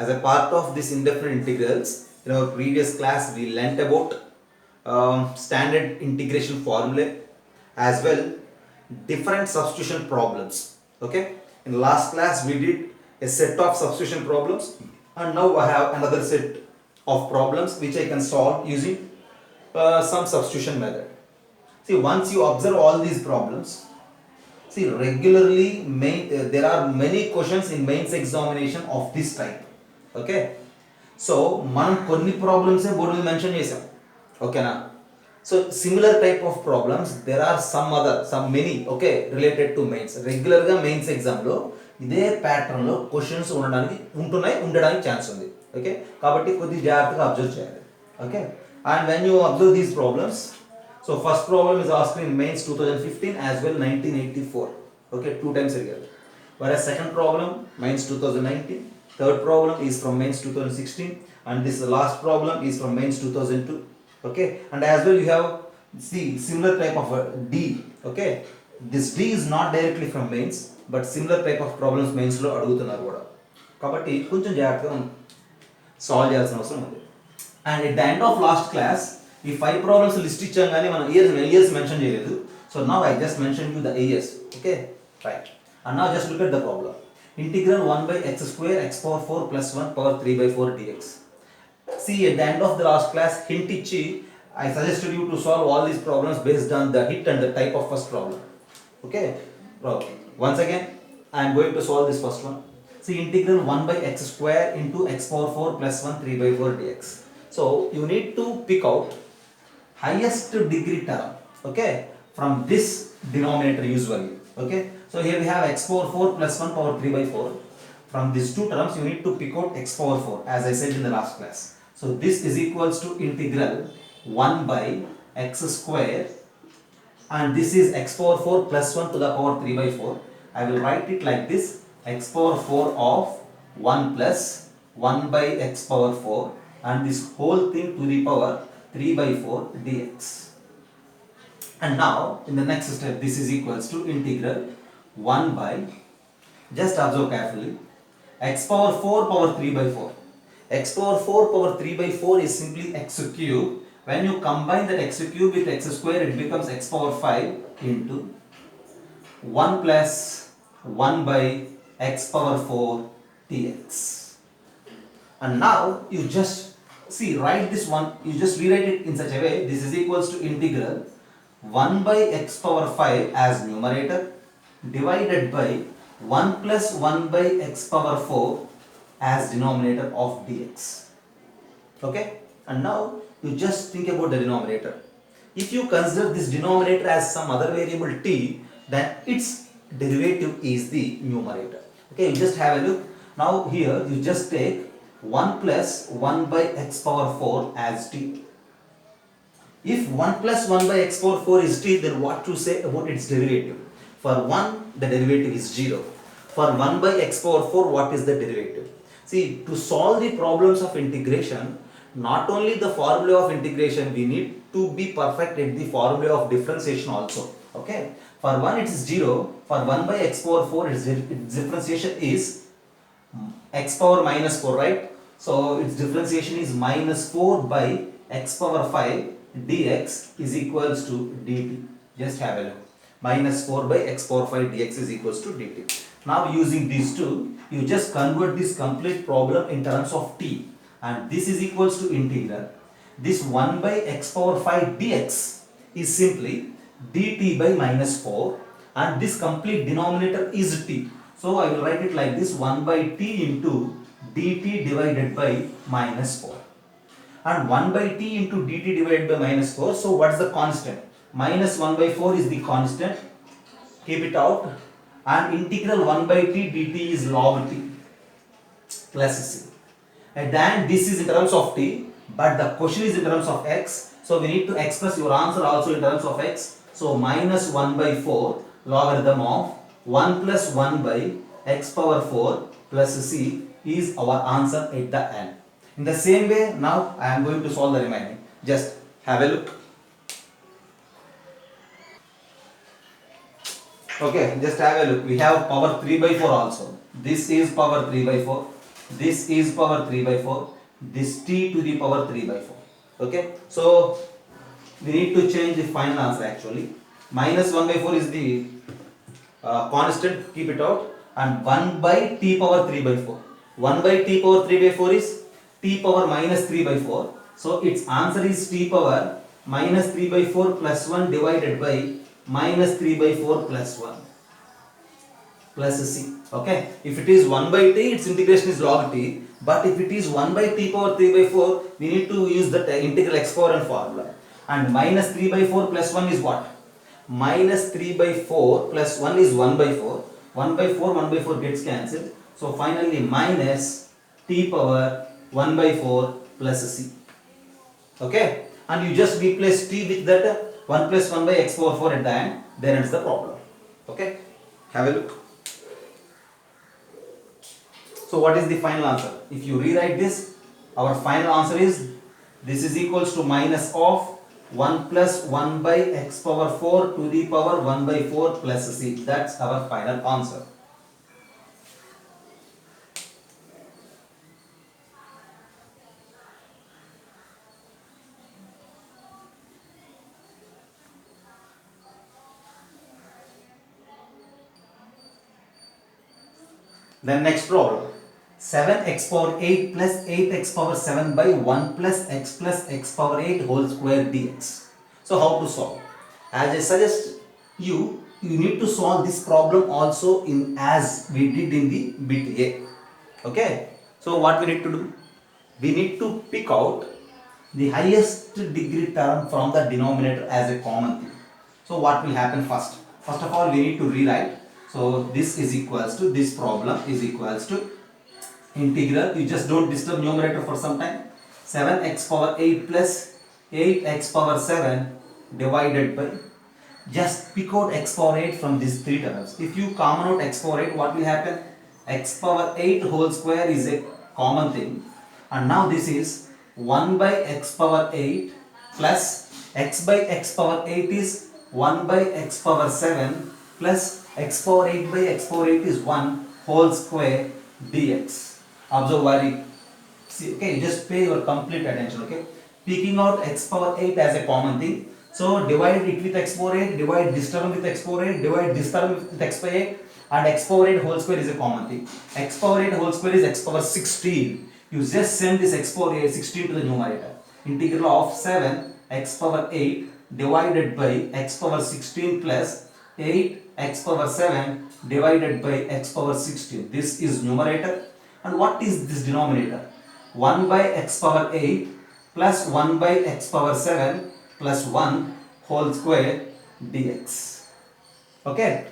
as a part of this indefinite integrals, in our previous class we learnt about standard integration formula as well different substitution problems. Okay, in last class we did a set of substitution problems, and now I have another set of problems which I can solve using some substitution method. See, once you observe all these problems, see, regularly there are many questions in mains examination of this type. Okay, so మనం కొన్ని problems board మీద mention చేసాం. ఓకేనా? So similar type of problems there are some many okay related to mains. రెగ్యులర్గా mains ఎగ్జామ్లో ఇదే ప్యాటర్న్లో questions ఉండడానికి ఛాన్స్ ఉంది. ఓకే, కాబట్టి కొద్దిగా జాగ్రత్తగా అబ్జర్వ్ చేయాలి. Okay, and when you observe these problems, so first problem is asked in mains 2015 as well 1984. Okay, two times again. Whereas second problem mains 2019, third problem is from mains 2016, and this last problem is from mains 2002. Okay, and as well you have see similar type of D. Okay, this D is not directly from mains, but similar type of problems mains lo adugutunnaru kuda, kabatti koncham jagrathaga solve cheyalsina avasaram undi. And at the end of last class ఈ 5 problems list ఇచ్చాం కానీ మనం years mention చేయలేదు. So now I just mention you the years. Okay, right. And now just look at the problem. Integral 1/x² x power 4 plus 1 power 3/4 dx. See, at the end of the last class hint ఇచ్చి I suggested you to solve all these problems based on the hint and the type of first problem. Okay, once again I am going to solve this first one. See, integral 1/x² into x power 4 plus 1 3/4 dx. So you need to pick out highest degree term, okay, from this denominator usually. Okay, so here we have x power 4 plus 1 power 3/4. From these two terms you need to pick out x power 4 as I said in the last class. So this is equals to integral 1/x², and this is x power 4 plus 1 to the power 3/4. I will write it like this: x power 4 of 1 plus 1/x power 4, and this whole thing to the power 3/4 dx. And now in the next step this is equals to integral 1 by, just observe carefully, x power 4 power 3/4. X power 4 power 3/4 is simply x cube. When you combine that x cube with x square, it becomes x power 5 into 1 plus 1 by x power 4 dx. And now you just see, write this one, you just rewrite it in such a way: this is equals to integral 1 by x power 5 as numerator divided by 1 plus 1 by x power 4 as denominator of dx. Okay, and now you just think about the denominator. If you consider this denominator as some other variable t, then its derivative is the numerator. Okay, you just have a look. Now here you just take 1 plus 1 by x power 4 as t. If 1 plus 1 by x power 4 is t, then what to say about its derivative? For 1, the derivative is 0. For 1 by x power 4, what is the derivative? See, to solve the problems of integration, not only the formula of integration, we need to be perfect at the formula of differentiation also. Okay, for 1 it is 0. For 1 by x power 4, its differentiation is x power minus 4, right? So its differentiation is minus 4 by x power 5 dx is equals to dt. Just have a look. Minus 4 by x power 5 dx is equals to dt. Now using these two, you just convert this complete problem in terms of t, and this is equals to integral. This 1 by x power 5 dx is simply dt by minus 4, and this complete denominator is t. So I will write it like this: 1 by t into dt divided by minus 4. And 1 by t into dt divided by minus 4. So what is the constant? Minus 1 by 4 is the constant. Keep it out. And integral 1 by t dt is log t plus c. And then this is in terms of t, but the question is in terms of x. So we need to express your answer also in terms of x. So minus 1 by 4 logarithm of 1 plus 1 by x power 4 plus c is our answer at the end. In the same way, now I am going to solve the remaining. Just have a look. Okay, just have a look. We have power 3/4 also. This is power 3/4. this is power 3 by 4, this t to the power 3 by 4. Okay, so we need to change the final answer actually. Minus 1 by 4 is the constant, keep it out, and 1 by t power 3 by 4. 1 by t power 3 by 4 is t power minus 3 by 4. So its answer is t power minus 3 by 4 plus 1 divided by minus 3 by 4 plus 1 plus c. Okay, if it is 1 by t, its integration is log t, but if it is 1 by t power 3 by 4, we need to use the integral exponent formula. And minus 3 by 4 plus 1 is what? Minus 3 by 4 plus 1 is 1 by 4. 1 by 4, 1 by 4 gets cancelled. So finally minus t power 1 by 4 plus c. Okay, and you just replace t with that 1 plus 1 by x power 4 at the end, then it's the problem. Okay, have a look. So what is the final answer? If you rewrite this, our final answer is this is equals to minus of 1 plus 1 by x power 4 to the power 1 by 4 plus c. That's our final answer. Then next problem. 7x power 8 plus 8x power 7 by 1 plus x power 8 whole square dx. So how to solve? As I suggest you need to solve this problem also in as we did in the bit A. Okay. So what we need to do? We need to pick out the highest degree term from the denominator as a common thing. So what will happen first? First of all, we need to rewrite. So this is equals to, this problem is equals to integral, you just don't disturb numerator for some time, 7x power 8 plus 8x power 7 divided by, just pick out x power 8 from these three terms. If you common out x power 8, what will happen? X power 8 whole square is a common thing, and now this is 1 by x power 8 plus x by x power 8 is 1 by x power 7 plus x power 8 by x power 8 is 1 whole square dx. Observe very, see, okay, just pay your complete attention, okay. Picking out x power 8 as a common thing, so divide it with x power 8, divide this term with x power 8, divide this term with x power 8, and x power 8 whole square is a common thing. X power 8 whole square is x power 16. You just send this x power 8 16 to the numerator. Integral of 7 x power 8 divided by x power 16 plus 8 x power 7 divided by x power 16. This is numerator. And what is this denominator? 1 by x power 8 plus 1 by x power 7 plus 1 whole square dx. Okay.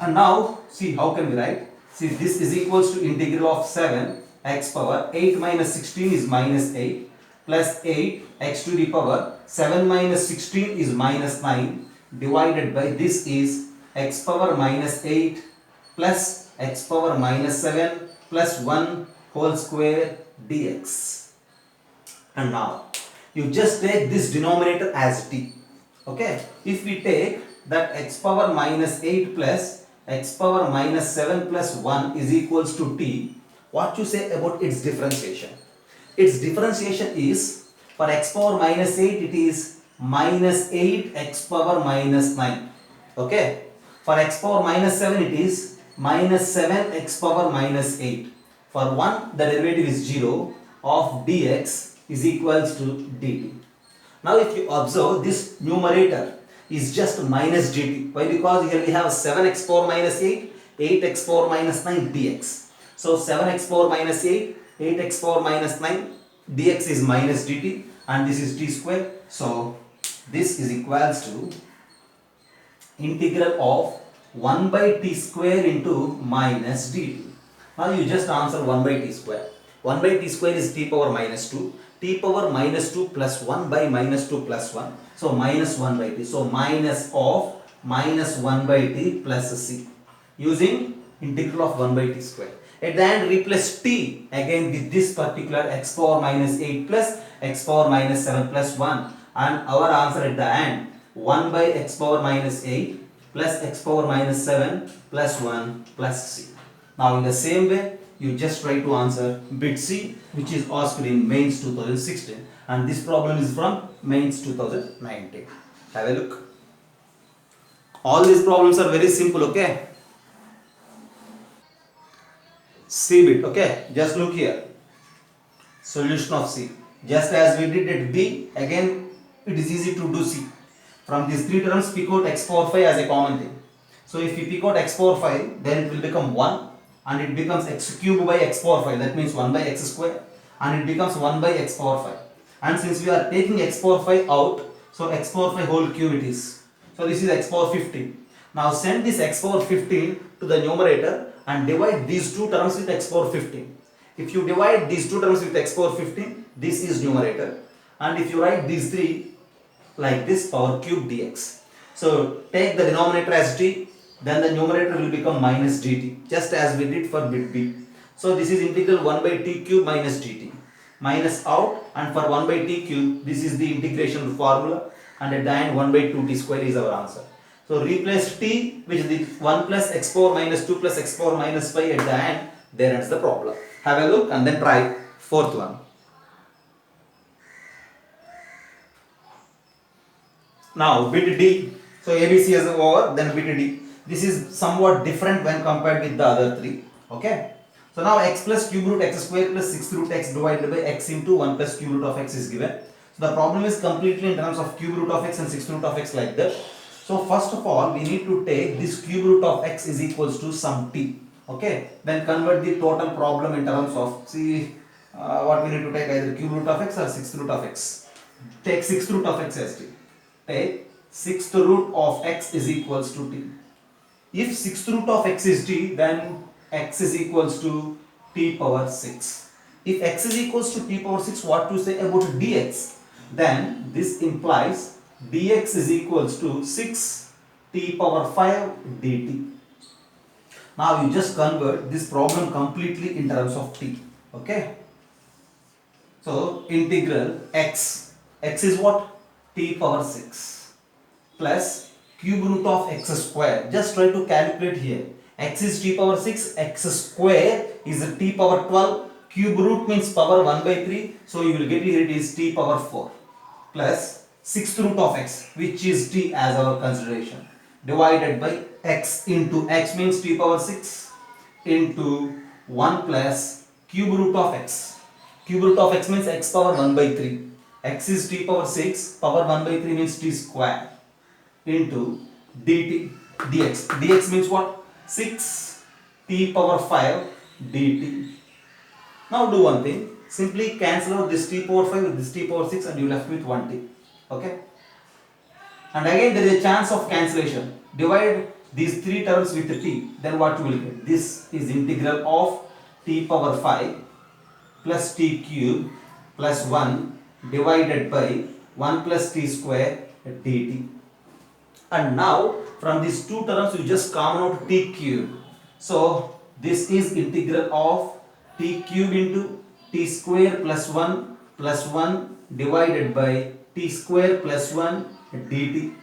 And now see how can we write? See, this is equals to integral of 7 x power 8 minus 16 is minus 8 plus 8 x to the power 7 minus 16 is minus 9 divided by, this is x power minus 8 plus x power minus 7 plus 1 whole square dx. And now you just take this denominator as t. Okay, if we take that x power minus 8 plus x power minus 7 plus 1 is equals to t, what you say about its differentiation? Its differentiation is, for x power minus 8 it is minus 8 x power minus 9. Okay, for x power minus 7 it is minus 7 x power minus 8. For 1 the derivative is 0 of dx is equals to dt. Now if you observe, this numerator is just minus dt. Why? Because here we have 7x power minus 8, 8x power minus 9 dx. So 7x power minus 8, 8x power minus 9 dx is minus dt, and this is t square. So this is equals to integral of 1 by t square into minus dt. Now you just answer 1 by t square. 1 by t square is t power minus 2. T power minus 2 plus 1 by minus 2 plus 1. So minus 1 by t. So minus of minus 1 by t plus c. Using integral of 1 by t square. At the end replace t again with this particular x power minus 8 plus x power minus 7 plus 1. And our answer at the end, 1 by x power minus 8 plus x power minus 7 plus 1 plus c. Now in the same way, you just try to answer bit C, which is asked in mains 2016, and this problem is from mains 2019. Have a look. All these problems are very simple, okay? C bit, okay? Just look here. Solution of C. Just as we did at B, again it is easy to do C. From these three terms, pick out x power 5 as a common thing. So if you pick out x power 5, then it will become 1, and it becomes x cube by x power 5, that means 1 by x square, and it becomes 1 by x power 5. And since we are taking x power 5 out, so x power 5 whole cube it is. So this is x power 15. Now send this x power 15 to the numerator and divide these two terms with x power 15. If you divide these two terms with x power 15, this is numerator. And if you write these three like this, power cube dx. So take the denominator as t, then the numerator will become minus dt, just as we did for bit b. So this is integral 1 by t cube minus dt. Minus out, and for 1 by t cube, this is the integration formula, and at the end 1 by 2t square is our answer. So replace t, which is the 1 plus x power minus 2 plus x power minus 5 at the end, there ends the problem. Have a look and then try fourth one. Now bit D, so ABC is over, then bit D. This is somewhat different when compared with the other three, okay? So now x plus cube root x square plus 6 root x divided by x into 1 plus cube root of x is given. So the problem is completely in terms of cube root of x and 6 root of x like that. So first of all, we need to take this cube root of x is equals to some t, okay? Then convert the total problem in terms of, see what we need to take, either cube root of x or 6th root of x. Take 6th root of x as t. Take 6th root of x is equals to t. If 6th root of x is t, then x is equals to t power 6. If x is equals to t power 6, what to say about dx? Then this implies dx is equals to 6 t power 5 dt. Now you just convert this problem completely in terms of t, okay? So integral x is what? T power 6 plus cube root of x square. Just try to calculate here. X is t power 6, x square is t power 12, cube root means power 1 by 3, so you will get here it is t power 4 plus 6th root of x, which is t as our consideration, divided by x into x means t power 6 into 1 plus cube root of x. Cube root of x means x power 1 by 3. X is t power 6, power 1 by 3 means t square into dt dx. Dx means what? 6 t power 5 dt. Now do one thing, simply cancel out this t power 5 with this t power 6 and you left with 1t, okay? And again there is a chance of cancellation. Divide these three terms with t, then what you will get? This is integral of t power 5 plus t cube plus 1 divided by 1 plus t square dt. And now from these two terms you just common out t cube. So this is integral of t cube into t square plus 1 divided by t square plus 1 dt.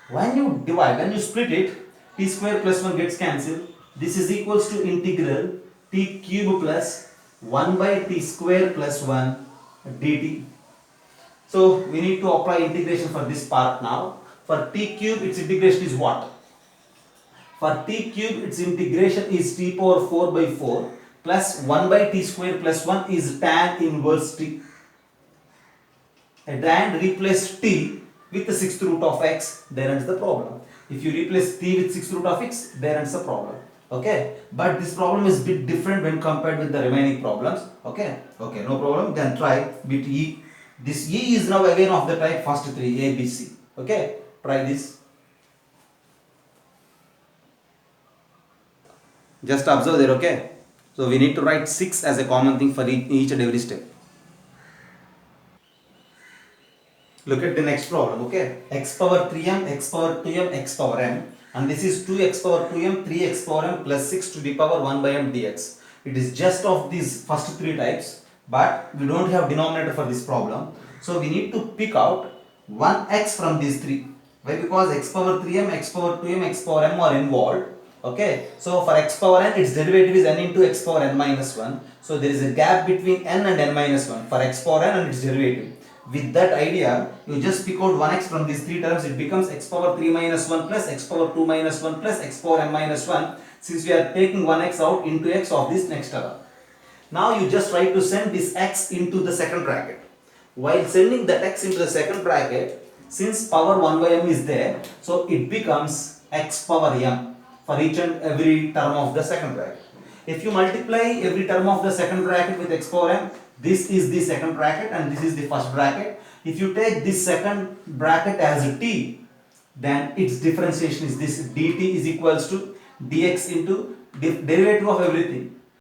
When you divide, when you split it, t square plus 1 gets cancelled. This is equals to integral t cube plus 1 by t square plus 1 dt. So we need to apply integration for this part now. For t cube its integration is what? For t cube its integration is t power 4 by 4 plus 1 by t square plus 1 is tan inverse t. And then replace t with the 6th root of x, there ends the problem. If you replace t with 6th root of x, there ends the problem. Okay, but this problem is bit different when compared with the remaining problems. Okay, no problem. Then try bit e. This e is now again of the type first three a, b, c. Okay, try this. Just observe there. Okay, so we need to write 6 as a common thing for each and every step. Look at the next problem. Okay, x power 3m, x power 2m, x power m. And this is 2x power 2m, 3x power m plus 6 to the power 1 by m dx. It is just of these first three types, but we don't have denominator for this problem. So we need to pick out one x from these three. Why? Because x power 3m, x power 2m, x power m are involved. Okay, so for x power n, its derivative is n into x power n minus 1. So there is a gap between n and n minus 1 for x power n and its derivative. With that idea, you just pick out 1x from these three terms. It becomes x power 3 minus 1 plus x power 2 minus 1 plus x power n minus 1. Since we are taking 1x out into x of this next term. Now you just try to send this x into the second bracket. While sending that x into the second bracket, since power 1 by m is there, so it becomes x power m for each and every term of the second bracket. If you multiply every term of the second bracket with x power m, this is the second bracket and this is the first bracket. If you take this second bracket as a t, then its differentiation is this: dt is equals to dx into derivative of everything.